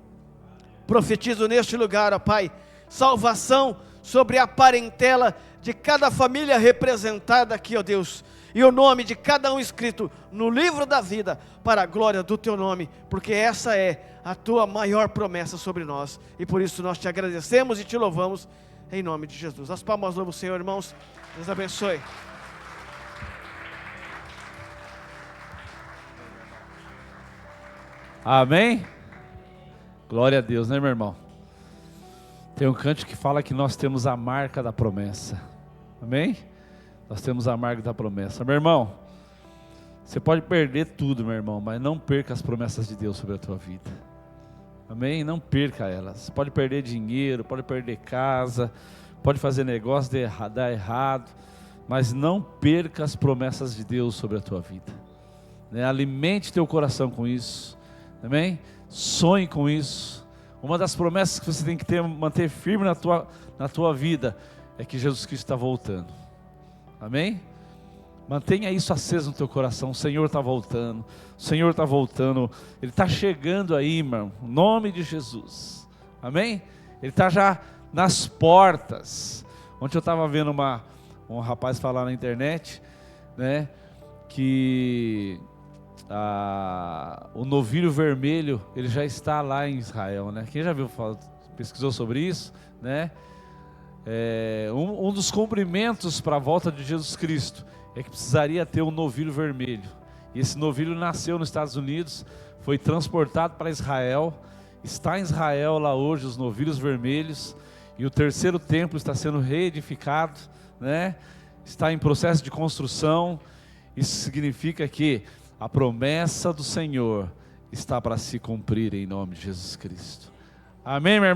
Profetizo neste lugar, ó Pai, salvação sobre a parentela de cada família representada aqui, ó Deus, e o nome de cada um escrito no livro da vida, para a glória do Teu nome, porque essa é a Tua maior promessa sobre nós, e por isso nós Te agradecemos e Te louvamos, em nome de Jesus. As palmas louvam o Senhor, irmãos. Deus abençoe. Amém? Glória a Deus, né, meu irmão? Tem um cântico que fala que nós temos a marca da promessa. Amém? Nós temos a marca da promessa. Meu irmão, você pode perder tudo, meu irmão, mas não perca as promessas de Deus sobre a tua vida. Amém? Não perca elas. Pode perder dinheiro, pode perder casa, pode fazer negócio dar errado, mas não perca as promessas de Deus sobre a tua vida. Alimente teu coração com isso. Amém? Sonhe com isso. Uma das promessas que você tem que manter firme na tua vida é que Jesus Cristo está voltando. Amém? Mantenha isso aceso no teu coração. O Senhor está voltando. O Senhor está voltando. Ele está chegando aí, irmão. Em nome de Jesus. Amém? Ele está já nas portas. Ontem eu estava vendo um rapaz falar na internet, né? Que o novilho vermelho, ele já está lá em Israel, né? Quem já pesquisou sobre isso, né? Um dos cumprimentos para a volta de Jesus Cristo é que precisaria ter um novilho vermelho. E esse novilho nasceu nos Estados Unidos, foi transportado para Israel, está em Israel lá hoje, os novilhos vermelhos, e o terceiro templo está sendo reedificado, né? Está em processo de construção. Isso significa que a promessa do Senhor está para se cumprir em nome de Jesus Cristo. Amém, meu irmão?